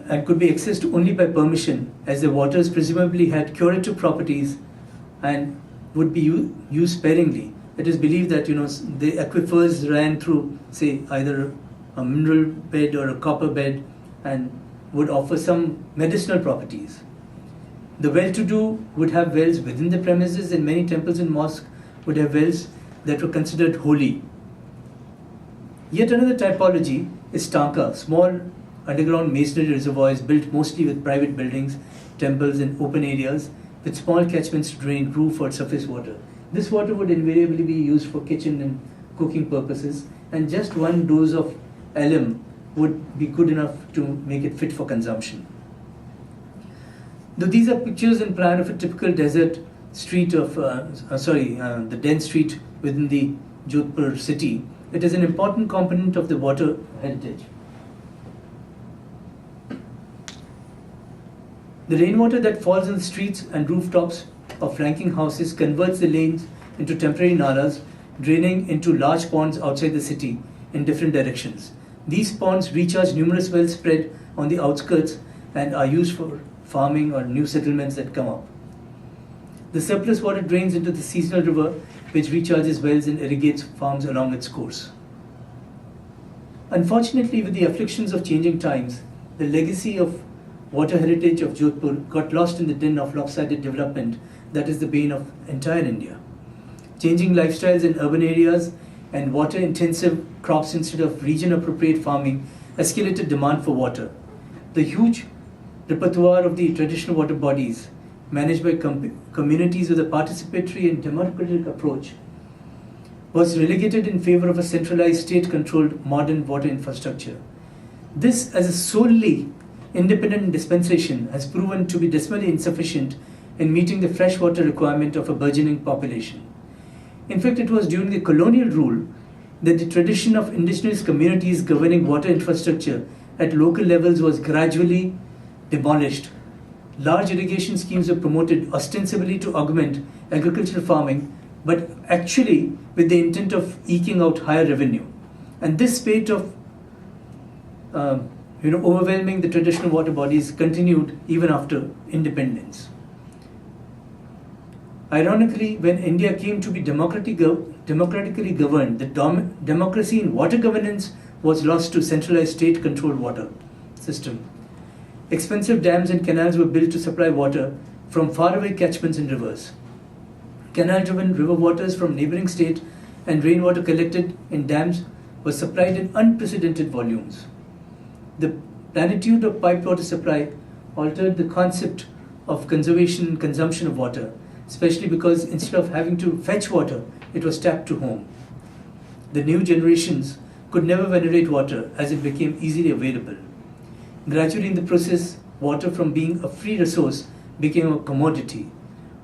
and could be accessed only by permission, as the waters presumably had curative properties and would be used sparingly. It is believed that the aquifers ran through, say, either a mineral bed or a copper bed, and would offer some medicinal properties. The well-to-do would have wells within the premises, and many temples and mosques would have wells that were considered holy. Yet another typology is tanka, small underground masonry reservoirs built mostly with private buildings, temples, and open areas with small catchments to drain roof or surface water. This water would invariably be used for kitchen and cooking purposes, and just one dose of alum would be good enough to make it fit for consumption. Though these are pictures and plan of a typical desert street of, the dense street within the Jodhpur city, it is an important component of the water heritage. The rainwater that falls on the streets and rooftops of flanking houses converts the lanes into temporary nalas, draining into large ponds outside the city in different directions. These ponds recharge numerous wells spread on the outskirts and are used for farming or new settlements that come up. The surplus water drains into the seasonal river, which recharges wells and irrigates farms along its course. Unfortunately, with the afflictions of changing times, the legacy of water heritage of Jodhpur got lost in the din of lopsided development that is the bane of entire India. Changing lifestyles in urban areas and water-intensive crops instead of region-appropriate farming escalated demand for water. The huge repertoire of the traditional water bodies, managed by communities with a participatory and democratic approach, was relegated in favor of a centralized state-controlled modern water infrastructure. This, as a solely independent dispensation, has proven to be dismally insufficient in meeting the fresh water requirement of a burgeoning population. In fact, it was during the colonial rule that the tradition of indigenous communities governing water infrastructure at local levels was gradually demolished. Large irrigation schemes were promoted ostensibly to augment agricultural farming, but actually with the intent of eking out higher revenue. And this spate of overwhelming the traditional water bodies continued even after independence. Ironically, when India came to be democratically governed, the democracy in water governance was lost to centralized state-controlled water system. Expensive dams and canals were built to supply water from faraway catchments and rivers. Canal-driven river waters from neighboring states and rainwater collected in dams was supplied in unprecedented volumes. The plenitude of piped water supply altered the concept of conservation and consumption of water, especially because instead of having to fetch water, it was tapped to home. The new generations could never venerate water as it became easily available. Gradually in the process, water from being a free resource became a commodity,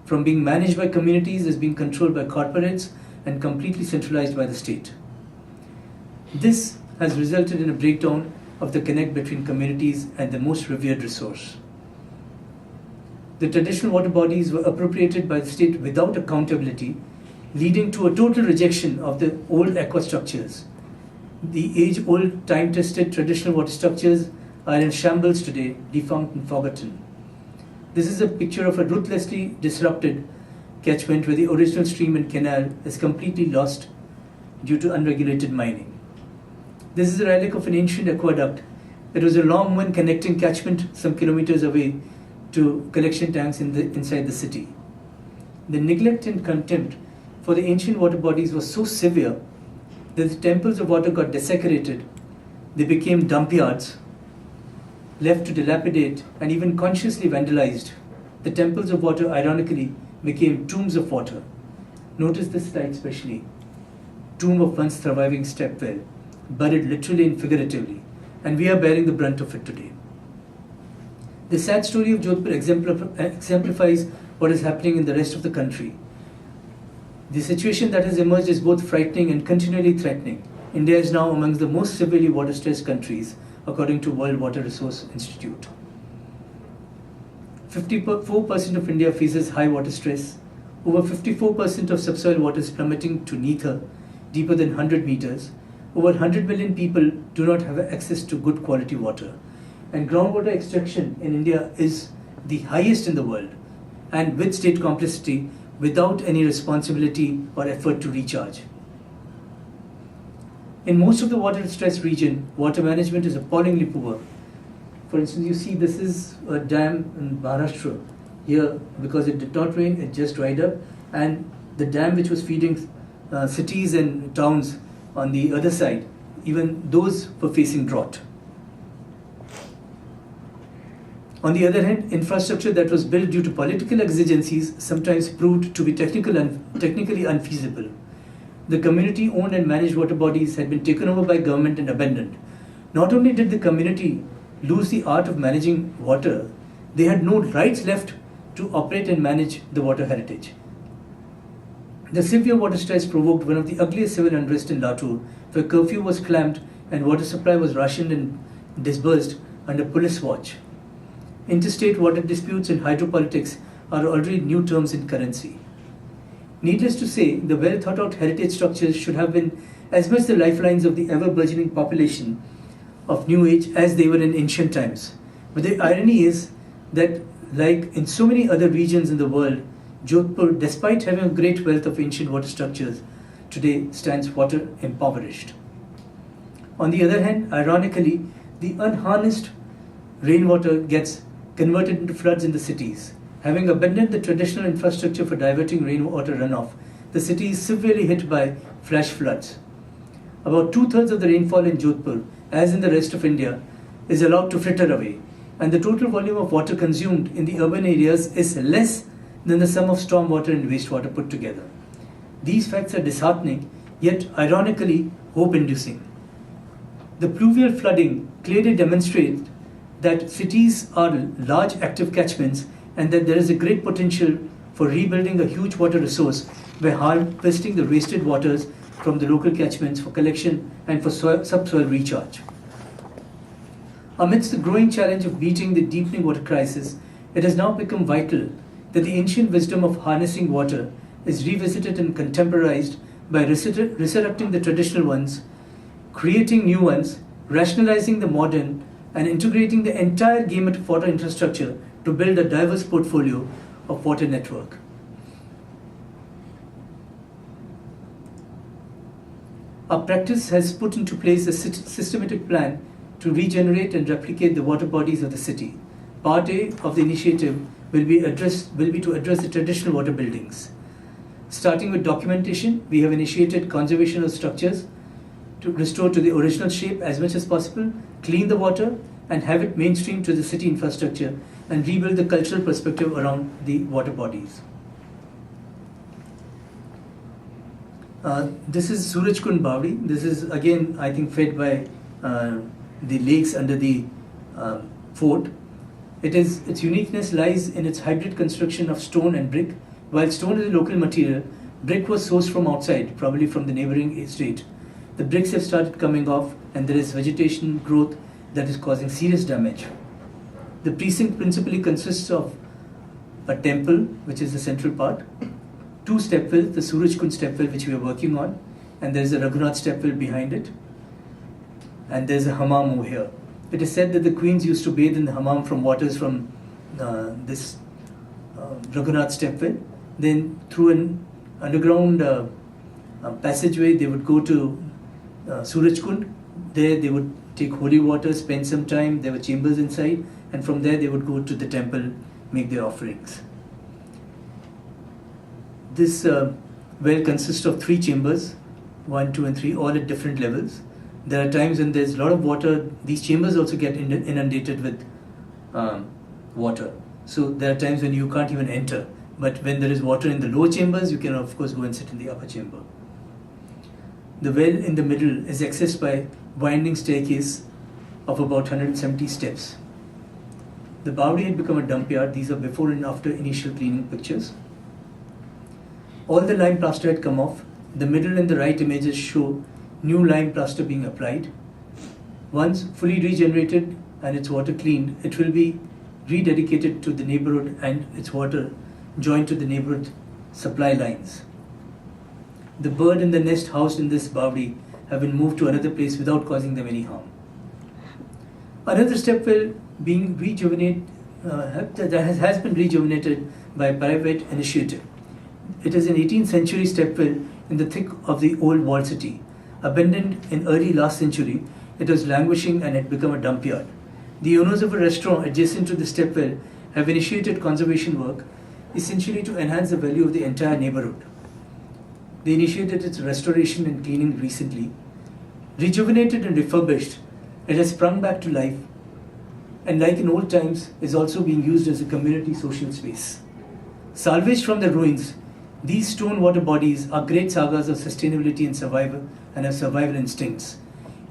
from being managed by communities as being controlled by corporates and completely centralized by the state. This has resulted in a breakdown of the connect between communities and the most revered resource. The traditional water bodies were appropriated by the state without accountability, leading to a total rejection of the old aqua structures. The age-old, time-tested traditional water structures are in shambles today, defunct and forgotten. This is a picture of a ruthlessly disrupted catchment where the original stream and canal is completely lost due to unregulated mining. This is a relic of an ancient aqueduct. It was a long one connecting catchment some kilometers away to collection tanks inside the city. The neglect and contempt for the ancient water bodies was so severe that the temples of water got desecrated. They became dump yards, left to dilapidate and even consciously vandalized. The temples of water, ironically, became tombs of water. Notice this slide especially. Tomb of once surviving step well, buried literally and figuratively, and we are bearing the brunt of it today. The sad story of Jodhpur exemplifies what is happening in the rest of the country. The situation that has emerged is both frightening and continually threatening. India is now amongst the most severely water-stressed countries, according to World Water Resource Institute. 54% of India faces high water stress. Over 54% of subsoil water is plummeting to nether, deeper than 100 meters. Over 100 million people do not have access to good quality water. And groundwater extraction in India is the highest in the world, and with state complicity, without any responsibility or effort to recharge. In most of the water-stressed region, water management is appallingly poor. For instance, you see this is a dam in Maharashtra. Here, because it did not rain, it just dried up, and the dam which was feeding cities and towns on the other side, even those were facing drought. On the other hand, infrastructure that was built due to political exigencies sometimes proved to be technically unfeasible. The community-owned and managed water bodies had been taken over by government and abandoned. Not only did the community lose the art of managing water, they had no rights left to operate and manage the water heritage. The severe water stress provoked one of the ugliest civil unrest in Latur, where curfew was clamped and water supply was rationed and disbursed under police watch. Interstate water disputes and hydropolitics are already new terms in currency. Needless to say, the well-thought-out heritage structures should have been as much the lifelines of the ever-burgeoning population of New Age as they were in ancient times. But the irony is that, like in so many other regions in the world, Jodhpur, despite having a great wealth of ancient water structures, today stands water impoverished. On the other hand, ironically, the unharnessed rainwater gets converted into floods in the cities. Having abandoned the traditional infrastructure for diverting rainwater runoff, the city is severely hit by flash floods. About 2/3 of the rainfall in Jodhpur, as in the rest of India, is allowed to fritter away, and the total volume of water consumed in the urban areas is less than the sum of storm water and wastewater put together. These facts are disheartening, yet ironically hope-inducing. The pluvial flooding clearly demonstrates that cities are large active catchments and that there is a great potential for rebuilding a huge water resource by harvesting the wasted waters from the local catchments for collection and for subsoil recharge. Amidst the growing challenge of meeting the deepening water crisis, it has now become vital that the ancient wisdom of harnessing water is revisited and contemporized by resurrecting the traditional ones, creating new ones, rationalizing the modern, and integrating the entire gamut of water infrastructure to build a diverse portfolio of water network. Our practice has put into place a systematic plan to regenerate and replicate the water bodies of the city. Part A of the initiative will be to address the traditional water buildings. Starting with documentation, we have initiated conservation of structures to restore to the original shape as much as possible, clean the water, and have it mainstream to the city infrastructure, and rebuild the cultural perspective around the water bodies. This is Surajkund Bawdi. This is again, I think, fed by the lakes under the fort. Its uniqueness lies in its hybrid construction of stone and brick. While stone is a local material, brick was sourced from outside, probably from the neighboring estate. The bricks have started coming off, and there is vegetation growth that is causing serious damage. The precinct principally consists of a temple, which is the central part, 2 stepwells, the Surajkund stepwell, which we are working on, and there is a Raghunath stepwell behind it, and there is a hammam over here. It is said that the queens used to bathe in the hammam from waters from this Raghunath stepwell. Then through an underground passageway, they would go to Surajkund. There they would take holy water, spend some time. There were chambers inside, and from there they would go to the temple, make their offerings. This well consists of 3 chambers, 1, 2, and 3, all at different levels. There are times when there's a lot of water. These chambers also get inundated with water. So there are times when you can't even enter. But when there is water in the lower chambers, you can of course go and sit in the upper chamber. The well in the middle is accessed by winding staircase of about 170 steps. The Bawdi had become a dump yard. These are before and after initial cleaning pictures. All the lime plaster had come off. The middle and the right images show new lime plaster being applied. Once fully regenerated and its water cleaned, it will be rededicated to the neighborhood and its water joined to the neighborhood supply lines. The bird and the nest housed in this bawdi have been moved to another place without causing them any harm. Another step well being rejuvenated has been rejuvenated by a private initiative. It is an 18th century step well in the thick of the old walled city. Abandoned in early last century, it was languishing and had become a dump yard. The owners of a restaurant adjacent to the step well have initiated conservation work, essentially to enhance the value of the entire neighborhood. They initiated its restoration and cleaning recently. Rejuvenated and refurbished, it has sprung back to life, and like in old times, is also being used as a community social space. Salvaged from the ruins, these stone water bodies are great sagas of sustainability and survival and of survival instincts.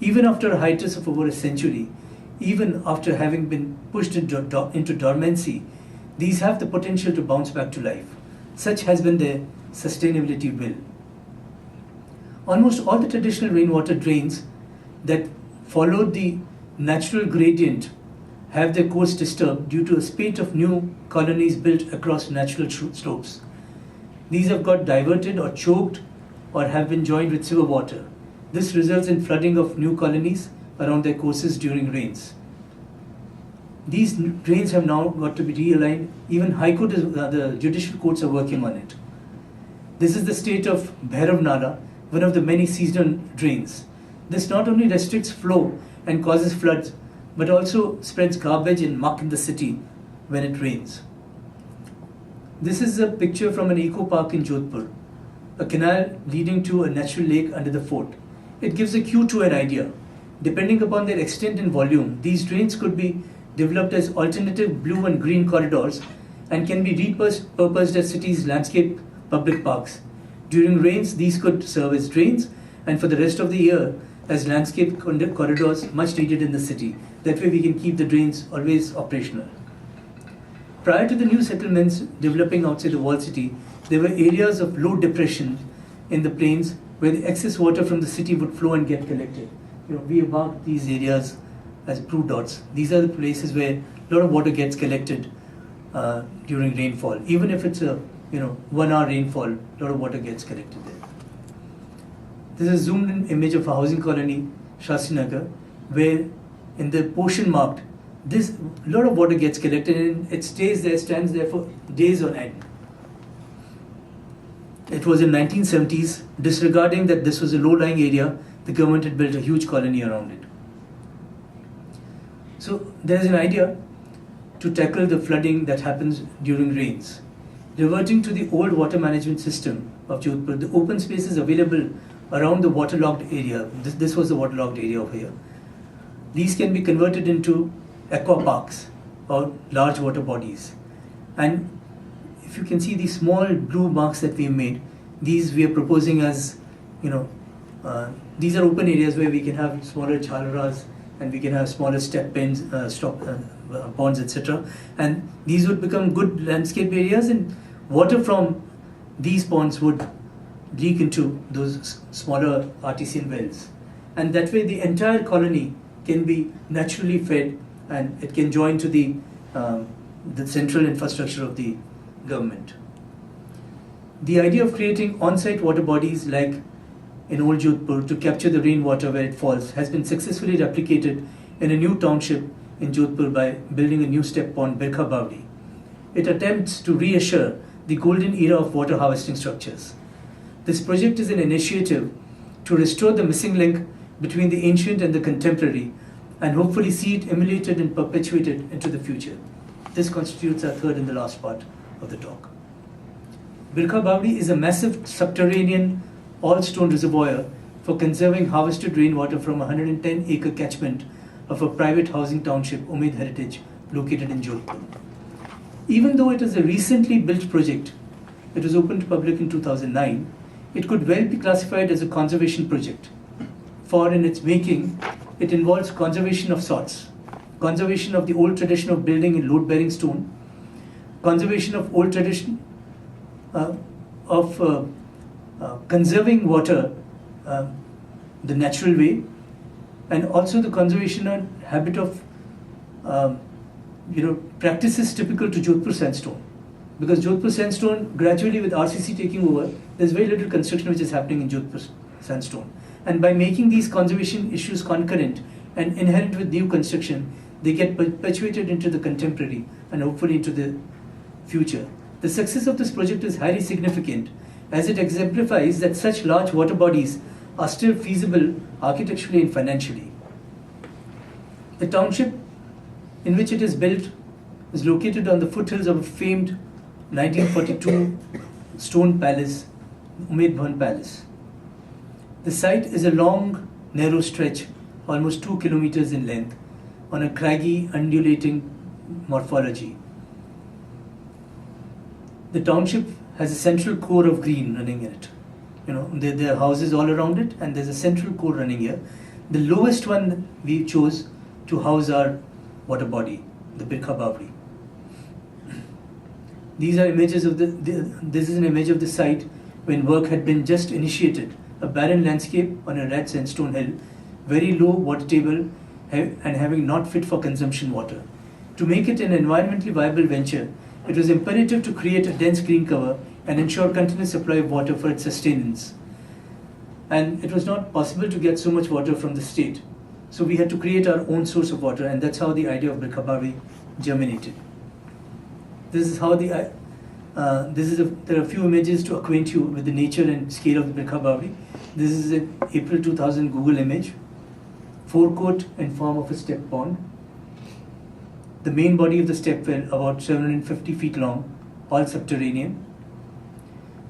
Even after a hiatus of over a century, even after having been pushed into dormancy, these have the potential to bounce back to life. Such has been their sustainability will. Almost all the traditional rainwater drains that followed the natural gradient have their course disturbed due to a spate of new colonies built across natural slopes. These have got diverted or choked or have been joined with sewer water. This results in flooding of new colonies around their courses during rains. These drains have now got to be realigned. Even High Court, the judicial courts are working on it. This is the state of Bhairav Nala, one of the many seasonal drains. This not only restricts flow and causes floods, but also spreads garbage and muck in the city when it rains. This is a picture from an eco park in Jodhpur, a canal leading to a natural lake under the fort. It gives a cue to an idea. Depending upon their extent and volume, these drains could be developed as alternative blue and green corridors and can be repurposed as cities' landscape public parks. During rains, these could serve as drains, and for the rest of the year as landscape corridors much needed in the city. That way we can keep the drains always operational. Prior to the new settlements developing outside the walled city, there were areas of low depression in the plains where the excess water from the city would flow and get collected. We have marked these areas as blue dots. These are the places where a lot of water gets collected during rainfall. Even if it's a 1 hour rainfall, a lot of water gets collected there. This is a zoomed in image of a housing colony, Shastinagar, where in the portion marked, a lot of water gets collected and it stands there for days on end. It was in 1970s, disregarding that this was a low-lying area, the government had built a huge colony around it. So there is an idea to tackle the flooding that happens during rains. Reverting to the old water management system of Jodhpur, the open spaces available around the waterlogged area, this was the waterlogged area over here. These can be converted into aqua parks or large water bodies. And if you can see these small blue marks that we made, these we are proposing as, these are open areas where we can have smaller chalaras and we can have smaller step pens, ponds, etc. And these would become good landscape areas, and water from these ponds would leak into those smaller artesian wells. And that way the entire colony can be naturally fed and it can join to the central infrastructure of the government. The idea of creating on-site water bodies like in Old Jodhpur to capture the rainwater where it falls has been successfully replicated in a new township in Jodhpur by building a new step pond, Birkha Bawdi. It attempts to reassure the golden era of water harvesting structures. This project is an initiative to restore the missing link between the ancient and the contemporary and hopefully see it emulated and perpetuated into the future. This constitutes our third and the last part of the talk. Birkha Bawdi is a massive subterranean all-stone reservoir for conserving harvested rainwater from a 110-acre catchment of a private housing township, Umaid Heritage, located in Jodhpur. Even though it is a recently built project, it was opened to public in 2009, it could well be classified as a conservation project. For in its making, it involves conservation of sorts. Conservation of the old tradition of building in load-bearing stone, conservation of old tradition of conserving water the natural way, and also the conservation and habit of practices typical to Jodhpur sandstone. Because Jodhpur sandstone, gradually with RCC taking over, there's very little construction which is happening in Jodhpur sandstone. And by making these conservation issues concurrent and inherent with new construction, they get perpetuated into the contemporary and hopefully into the future. The success of this project is highly significant as it exemplifies that such large water bodies are still feasible architecturally and financially. The township in which it is built is located on the foothills of a famed 1942 stone palace, Umaid Bhavan Palace. The site is a long, narrow stretch, almost 2 kilometers in length, on a craggy, undulating morphology. The township has a central core of green running in it. There are houses all around it, and there's a central core running here. The lowest one we chose to house our water body, the Birkha Bawri. These are images of this is an image of the site when work had been just initiated. A barren landscape on a red sandstone hill, very low water table, and having not fit for consumption water. To make it an environmentally viable venture, it was imperative to create a dense green cover and ensure continuous supply of water for its sustenance. And it was not possible to get so much water from the state. So we had to create our own source of water, and that's how the idea of Birkha Bawri germinated. This is how there are a few images to acquaint you with the nature and scale of the Birkha Bawri. This is an April 2000 Google image. Forecourt in form of a step pond. The main body of the step well, about 750 feet long, all subterranean.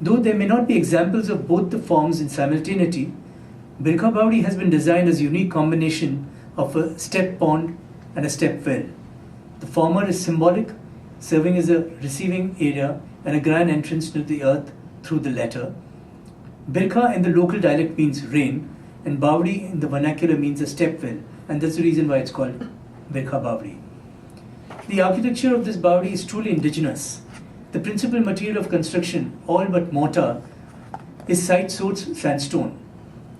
Though there may not be examples of both the forms in simultaneity, Birkha Bawri has been designed as a unique combination of a step pond and a step well. The former is symbolic, serving as a receiving area and a grand entrance to the earth through the latter. Birkha in the local dialect means rain, and Bawri in the vernacular means a step well, and that's the reason why it's called Birkha Bawri. The architecture of this Bawri is truly indigenous. The principal material of construction, all but mortar, is site-sourced sandstone.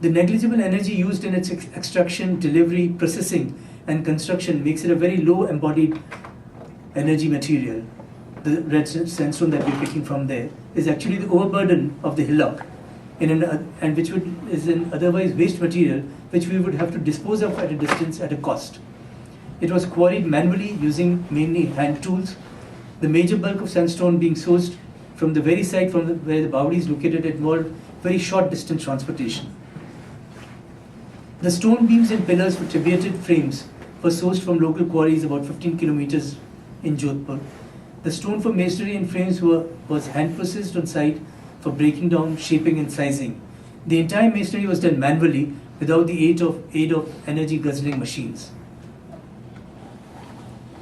The negligible energy used in its extraction, delivery, processing, and construction makes it a very low embodied energy material. The red sandstone that we're picking from there is actually the overburden of the hillock, which is an otherwise waste material which we would have to dispose of at a distance at a cost. It was quarried manually using mainly hand tools, the major bulk of sandstone being sourced from the very site where the Bawri is located involved very short distance transportation. The stone beams and pillars for tributated frames were sourced from local quarries about 15 kilometers in Jodhpur. The stone for masonry and frames was hand processed on site for breaking down, shaping and sizing. The entire masonry was done manually without the aid of energy guzzling machines.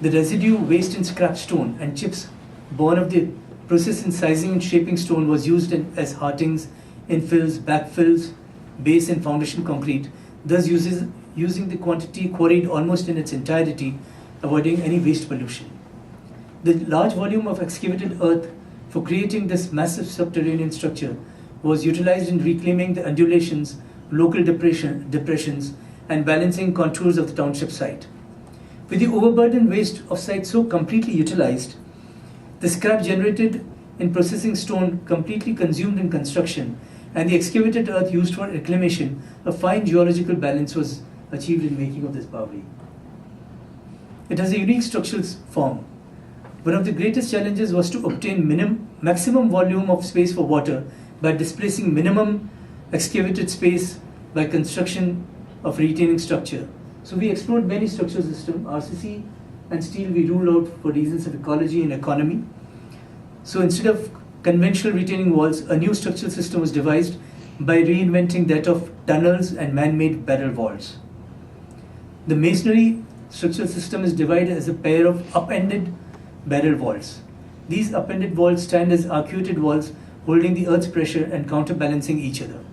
The residue, waste and scrap stone and chips born of the process in sizing and shaping stone was used as heartings, infills, backfills, base and foundation concrete, thus using the quantity quarried almost in its entirety, avoiding any waste pollution. The large volume of excavated earth for creating this massive subterranean structure was utilized in reclaiming the undulations, local depressions, and balancing contours of the township site. With the overburden waste of site so completely utilized, the scrap generated in processing stone completely consumed in construction, and the excavated earth used for reclamation, a fine geological balance was achieved in making of this Bawri. It has a unique structural form. One of the greatest challenges was to obtain maximum volume of space for water by displacing minimum excavated space by construction of retaining structure. So we explored many structural systems. RCC and steel we ruled out for reasons of ecology and economy. So instead of conventional retaining walls, a new structural system was devised by reinventing that of tunnels and man-made barrel walls. The masonry structural system is divided as a pair of upended barrel walls. These upended walls stand as arcuated walls holding the earth's pressure and counterbalancing each other.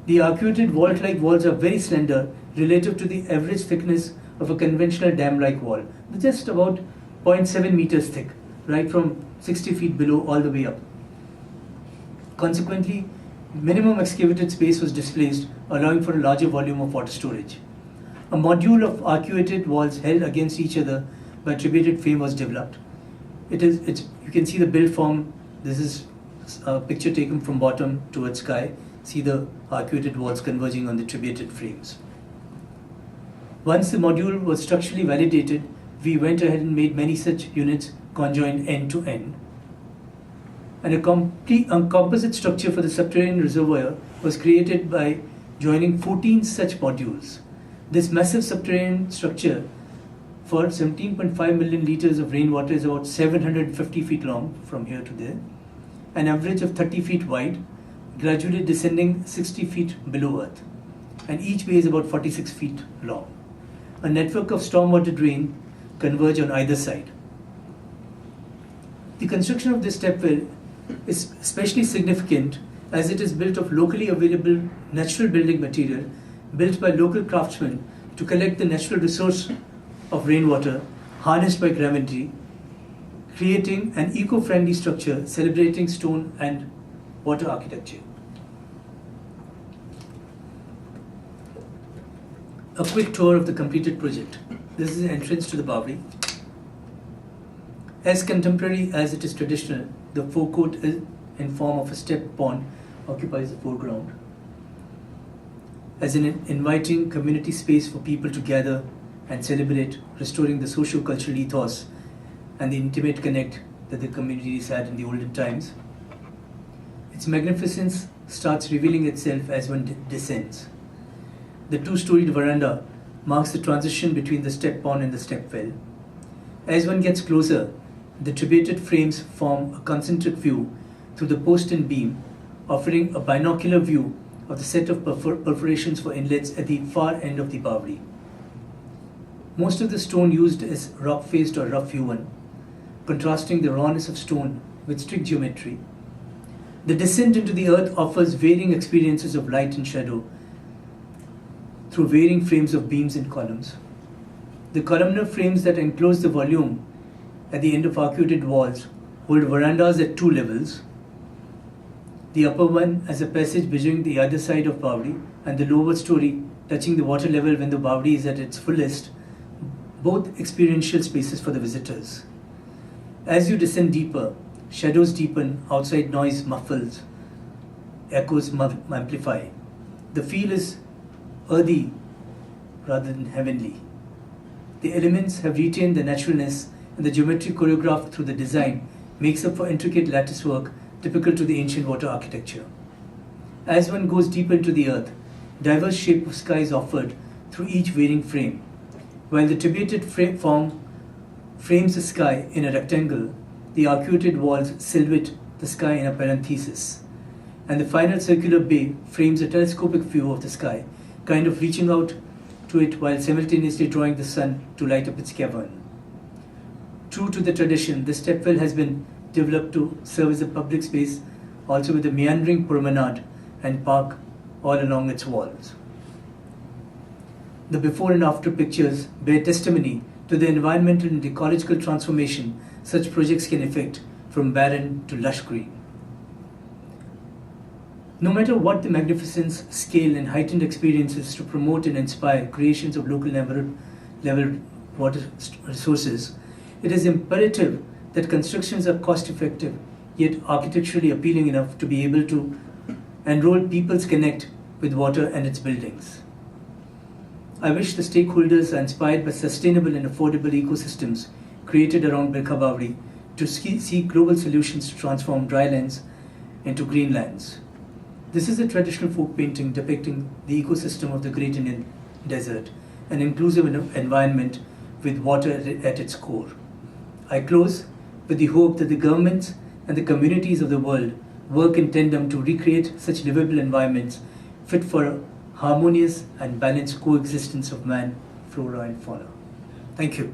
The arcuated vault-like walls are very slender relative to the average thickness of a conventional dam-like wall, just about 0.7 meters thick, right from 60 feet below all the way up. Consequently, minimum excavated space was displaced, allowing for a larger volume of water storage. A module of arcuated walls held against each other by tributed frame was developed. You can see the build form. This is a picture taken from bottom towards sky. See the arcuated walls converging on the tributed frames. Once the module was structurally validated, we went ahead and made many such units conjoined end to end. And a composite structure for the subterranean reservoir was created by joining 14 such modules. This massive subterranean structure for 17.5 million liters of rainwater is about 750 feet long from here to there, an average of 30 feet wide, gradually descending 60 feet below earth, and each bay is about 46 feet long. A network of stormwater drain converge on either side. The construction of this step well is especially significant as it is built of locally available natural building material built by local craftsmen to collect the natural resource of rainwater harnessed by gravity, creating an eco-friendly structure celebrating stone and water architecture. A quick tour of the completed project. This is the entrance to the Bawri. As contemporary as it is traditional, the forecourt in form of a step pond occupies the foreground as an inviting community space for people to gather and celebrate, restoring the socio-cultural ethos and the intimate connect that the communities had in the olden times. Its magnificence starts revealing itself as one descends. The two-storied veranda marks the transition between the step pond and the step well. As one gets closer, the tributed frames form a concentric view through the post and beam, offering a binocular view of the set of perforations for inlets at the far end of the Bawri. Most of the stone used is rock-faced or rough-hewn, contrasting the rawness of stone with strict geometry. The descent into the earth offers varying experiences of light and shadow through varying frames of beams and columns. The columnar frames that enclose the volume at the end of arcuated walls hold verandas at two levels. The upper one as a passage bridging the other side of Bawri, and the lower story touching the water level when the Bawri is at its fullest, both experiential spaces for the visitors. As you descend deeper, shadows deepen, outside noise muffles, echoes amplify. The feel is earthy rather than heavenly. The elements have retained the naturalness, and the geometry choreographed through the design makes up for intricate lattice work typical to the ancient water architecture. As one goes deeper into the earth, diverse shape of sky is offered through each varying frame. While the tributed form frames the sky in a rectangle, the arcuated walls silhouette the sky in a parenthesis, and the final circular bay frames a telescopic view of the sky, kind of reaching out to it while simultaneously drawing the sun to light up its cavern. True to the tradition, the stepwell has been developed to serve as a public space, also with a meandering promenade and park all along its walls. The before and after pictures bear testimony to the environmental and ecological transformation such projects can effect from barren to lush green. No matter what the magnificence, scale, and heightened experiences to promote and inspire creations of local level water resources, it is imperative that constructions are cost-effective yet architecturally appealing enough to be able to enroll people's connect with water and its buildings. I wish the stakeholders are inspired by sustainable and affordable ecosystems created around Birka Bawri to seek global solutions to transform dry lands into green lands. This is a traditional folk painting depicting the ecosystem of the Great Indian Desert, an inclusive environment with water at its core. I close with the hope that the governments and the communities of the world work in tandem to recreate such livable environments fit for a harmonious and balanced coexistence of man, flora and fauna. Thank you.